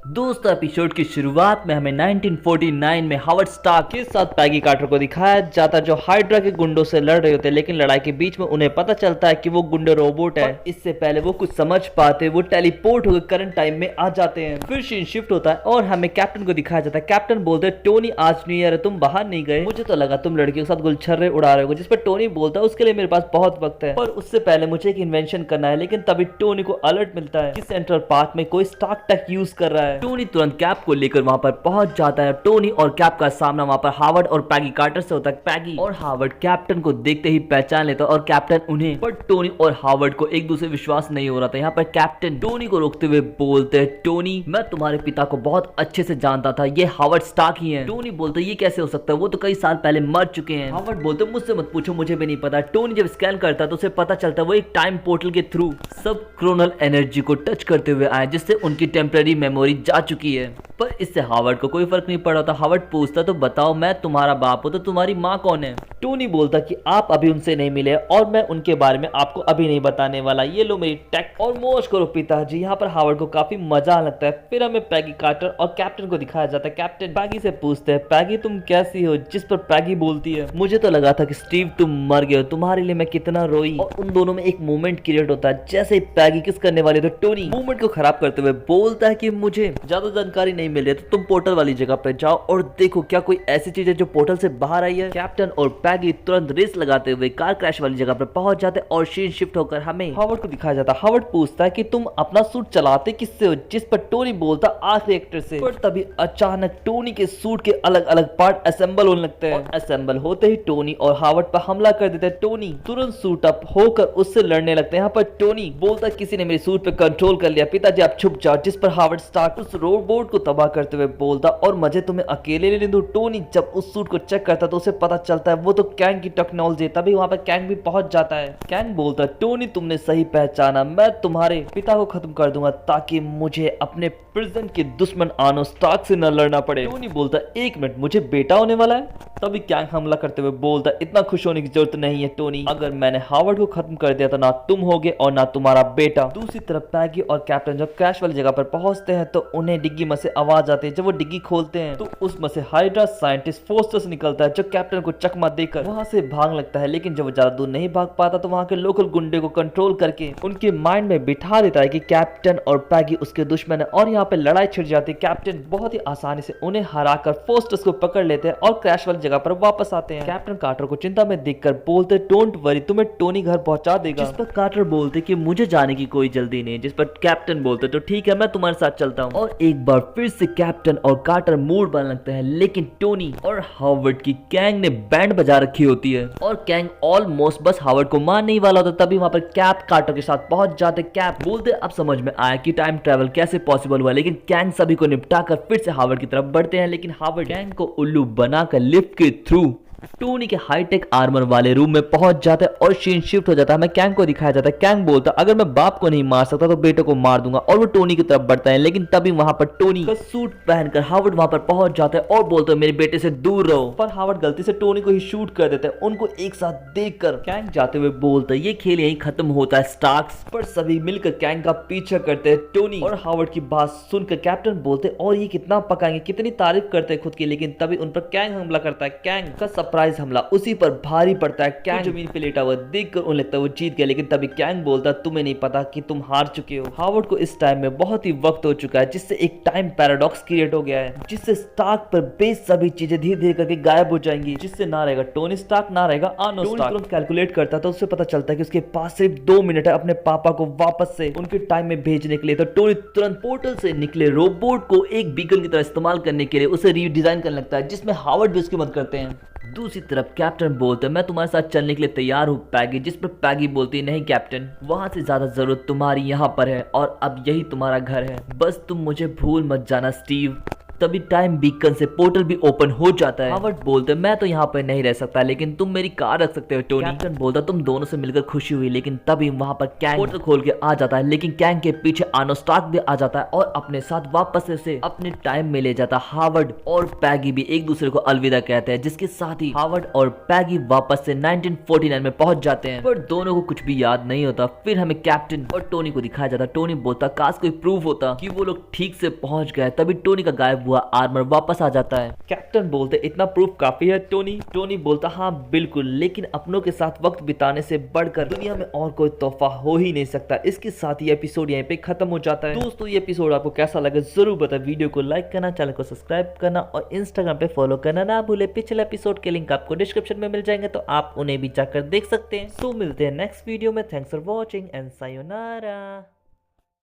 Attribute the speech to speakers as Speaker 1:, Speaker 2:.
Speaker 1: दोस्तों एपिसोड की शुरुआत में हमें 1949 में हावर्ड स्टार्क के साथ पैगी कार्टर को दिखाया जाता जो हाइड्रा के गुंडों से लड़ रहे होते, लेकिन लड़ाई के बीच में उन्हें पता चलता है कि वो गुंडे रोबोट है। इससे पहले वो कुछ समझ पाते वो टेलीपोर्ट होकर करंट टाइम में आ जाते हैं। फिर सीन शिफ्ट होता है और हमें कैप्टन को दिखाया जाता है। कैप्टन बोलते हैं टोनी आज न्यू ईयर है, तुम बाहर नहीं गए, मुझे तो लगा तुम लड़कियों के साथ गुलछर्रे उड़ा रहे हो। जिस पर टोनी बोलता है उसके लिए मेरे पास बहुत वक्त है, पर उससे पहले मुझे एक इन्वेंशन करना है। लेकिन तभी टोनी को अलर्ट मिलता है कि सेंट्रल पार्क में कोई स्टार्क टेक यूज कर रहा है। टोनी तुरंत कैप को लेकर वहां पर पहुंच जाता है। टोनी और कैप का सामना वहां पर हावर्ड और पैगी कार्टर से होता है। पैगी और हावर्ड कैप्टन को देखते ही पहचान लेता है और कैप्टन उन्हें, पर टोनी और हावर्ड को एक दूसरे विश्वास नहीं हो रहा था। यहाँ पर कैप्टन टोनी को रोकते हुए बोलते हैं, टोनी मैं तुम्हारे पिता को बहुत अच्छे से जानता था, ये हावर्ड स्टार्क ही है। टोनी बोलते ये कैसे हो सकता है, वो तो कई साल पहले मर चुके हैं। हावर्ड बोलते मुझसे मत पूछो, मुझे भी नहीं पता। टोनी जब स्कैन करता है तो उसे पता चलता है वो एक टाइम पोर्टल के थ्रू सब क्रोनल एनर्जी को टच करते हुए आए, जिससे उनकी टेम्पररी मेमोरी जा चुकी है। पर इससे हावर्ड को कोई फर्क नहीं पड़ा था। हावर्ड पूछता तो बताओ मैं तुम्हारा बाप हूं तो तुम्हारी माँ कौन है। टोनी बोलता कि आप अभी उनसे नहीं मिले और मैं उनके बारे में आपको अभी नहीं बताने वाला, ये लो मेरी टेक और मौज करो पिताजी। यहाँ पर हावर्ड को काफी मजा लगता है। फिर हमें पैगी कार्टर और कैप्टन को दिखाया जाता है। कैप्टन पैगी से पूछते हैं, पैगी तुम कैसी हो, जिस पर पैगी बोलती है मुझे तो लगा था कि स्टीव तुम मर गए हो, तुम्हारे लिए मैं कितना रोई। और उन दोनों में एक मोमेंट क्रिएट होता है। जैसे ही पैगी किस करने वाली तो टोनी मोमेंट को खराब करते हुए बोलता है कि मुझे ज्यादा जानकारी नहीं मिल रही तो तुम पोर्टल वाली जगह पे जाओ और देखो क्या कोई ऐसी चीज है जो पोर्टल से बाहर आई है। कैप्टन और पैगी तुरंत रेस लगाते हुए कार क्रैश वाली जगह पर पहुंच जाते और सीन शिफ्ट होकर हमें हावर्ड को दिखाया जाता। हावर्ड पूछता है कि तुम अपना सूट चलाते किससे हो, जिस पर टोनी बोलता आखिरी एक्टर से। पर तभी अचानक टोनी के सूट के अलग अलग पार्ट असेंबल होने लगते हैं। असेंबल होते ही टोनी और हावर्ड पर हमला कर देते हैं। टोनी तुरंत सूट अप होकर उससे लड़ने लगते हैं। यहाँ पर टोनी बोलता किसी ने मेरे सूट पे कंट्रोल कर लिया, पिताजी आप छुप जाओ। जिस पर हावर्ड स्टार्क उस रोबोट को तबाह करते हुए बोलता और मुझे तुम्हें अकेले लेने दो। टोनी जब उस सूट को चेक करता तो उसे पता चलता है वो तो कैंग की टेक्नोलॉजी है। तभी वहां पर कैंग भी पहुंच जाता है। कैंग बोलता टोनी तुमने सही पहचाना, मैं तुम्हारे पिता को खत्म कर दूंगा ताकि मुझे अपने प्रेजेंट के दुश्मन आनो स्टार्क से न लड़ना पड़े। टोनी बोलता एक मिनट मुझे बेटा होने वाला है। तभी कैंग हमला करते हुए बोलता इतना खुश होने की जरूरत नहीं है टोनी, अगर मैंने हावर्ड को खत्म कर दिया तो ना तुम होगे और ना तुम्हारा बेटा। दूसरी तरफ पैगी और कैप्टन जब क्रैश वाली जगह पर पहुंचते हैं तो उन्हें डिग्गी में से आवाज आती है। जब वो डिग्गी खोलते हैं तो उसमें से हाइड्रा साइंटिस्ट फोस्टर्स निकलता है जो कैप्टन को चकमा देकर वहां से भाग लगता है। लेकिन जब वो ज्यादा दूर नहीं भाग पाता तो वहां के लोकल गुंडे को कंट्रोल करके उनके माइंड में बिठा देता है कि कैप्टन और पैगी उसके दुश्मन है और यहाँ पे लड़ाई छिड़ जाती है। कैप्टन बहुत ही आसानी से उन्हें हराकर फोस्टर्स को पकड़ लेते हैं और क्रैश वाली जगह पर वापस आते हैं। कैप्टन कार्टर को चिंता में देखकर बोलते डोंट वरी, तुम्हें टोनी घर पहुंचा देगा। जिस पर कार्टर बोलते कि मुझे जाने की कोई जल्दी नहीं। जिस पर कैप्टन बोलते तो ठीक है मैं तुम्हारे साथ चलता हूँ। और एक बार फिर से कैप्टन और कार्टर मूड बन लगता है। लेकिन टोनी और हावर्ड की कैंग ने बैंड बजा रखी होती है और कैंग ऑलमोस्ट बस हावर्ड को मारने ही वाला होता। तभी वहां पर कैप कार्टर के साथ पहुंच जाते। कैप बोलते अब समझ में आया कि टाइम ट्रेवल कैसे पॉसिबल हुआ। लेकिन कैंग सभी को निपटाकर फिर से हावर्ड की तरफ बढ़ते हैं। लेकिन हावर्ड कैंग को उल्लू बनाकर लिफ्ट के थ्रू टोनी के हाईटेक आर्मर वाले रूम में पहुंच जाता है और सीन शिफ्ट हो जाता है। हमें कैंग को दिखाया जाता है। कैंग बोलता अगर मैं बाप को नहीं मार सकता तो बेटे को मार दूंगा और वो टोनी की तरफ बढ़ता है। लेकिन तभी वहां पर टोनी का सूट पहनकर हावर्ड वहां पर पहुंच जाता है और बोलता है मेरे बेटे से दूर रहो। पर हावर्ड गलती से टोनी को ही शूट कर देता है। उनको एक साथ देखकर कैंग जाते हुए बोलता है ये खेल यहीं खत्म होता है स्टार्क्स। पर सभी मिलकर कैंग का पीछा करते हैं। टोनी और हावर्ड की बात सुनकर कैप्टन बोलते और ये कितना पकाएंगे, कितनी तारीफ करते हैं खुद की। लेकिन तभी उन पर कैंग हमला करता है। कैंग का सरप्राइज हमला उसी पर भारी पड़ता है। कैंग जमीन पे लेटा हुआ देखकर उन्हें लगता है वो जीत गया। लेकिन तभी कैंग बोलता तुम्हें नहीं पता कि तुम हार चुके हो। हावर्ड को इस टाइम में बहुत ही वक्त हो चुका है, जिससे एक टाइम पैराडॉक्स क्रिएट हो गया है, जिससे स्टार्क पर बेस सभी चीजें धीरे धीरे करके गायब हो जाएंगी। जिससे ना रहेगा टोनी स्टार्क ना रहेगा आनो स्टार्क। तुरंत कैलकुलेट करता तो उससे पता चलता है कि उसके पास सिर्फ 2 मिनट है अपने पापा को वापस से उनके टाइम में भेजने के लिए। तो टोनी तुरंत पोर्टल से निकले रोबोट को एक बीकन की तरह इस्तेमाल करने के लिए उसे रीडिजाइन करने लगता है, जिसमें हावर्ड भी उसकी मदद करते हैं। दूसरी तरफ कैप्टन बोलते मैं तुम्हारे साथ चलने के लिए तैयार हूँ पैगी। जिस पर पैगी बोलती नहीं कैप्टन, वहां से ज्यादा जरूरत तुम्हारी यहाँ पर है और अब यही तुम्हारा घर है, बस तुम मुझे भूल मत जाना स्टीव। तभी टाइम बीकन से पोर्टल भी ओपन हो जाता है। हावर्ड बोलते मैं तो यहाँ पर नहीं रह सकता, लेकिन तुम मेरी कार रख सकते हो टोनी। कैप्टन बोलता तुम दोनों से मिलकर खुशी हुई, लेकिन तभी वहां पर कैंग पोर्टल खोल के आ जाता है, लेकिन कैंग के पीछे आर्नो स्टार्क भी आ जाता है और अपने साथ वापस से अपने टाइम में ले जाता। हावर्ड और पैगी भी एक दूसरे को अलविदा कहते हैं, जिसके साथ ही हावर्ड और पैगी वापस से 1949 में पहुंच जाते हैं, पर दोनों को कुछ भी याद नहीं होता। फिर हमें कैप्टन और टोनी को दिखाया जाता। टोनी बोलता काश कोई प्रूफ होता कि वो लोग ठीक से पहुंच गए। तभी टोनी का गायब हुआ आर्मर वापस आ जाता है। कैप्टन बोलते इतना प्रूफ काफी है टोनी। टोनी बोलता हाँ बिल्कुल, लेकिन अपनों के साथ वक्त बिताने से बढ़कर दुनिया में और कोई तोहफा हो ही नहीं सकता। इसके साथ ही एपिसोड यहीं पे खत्म हो जाता है। दोस्तों ये एपिसोड आपको कैसा लगा जरूर बताएं। वीडियो को लाइक करना, चैनल को सब्सक्राइब करना और इंस्टाग्राम पे फॉलो करना ना भूले। पिछले एपिसोड के लिंक आपको डिस्क्रिप्शन में मिल जाएंगे, तो आप उन्हें भी जाकर देख सकते हैं। सो मिलते हैं नेक्स्ट वीडियो में। Thanks for watching and sayonara.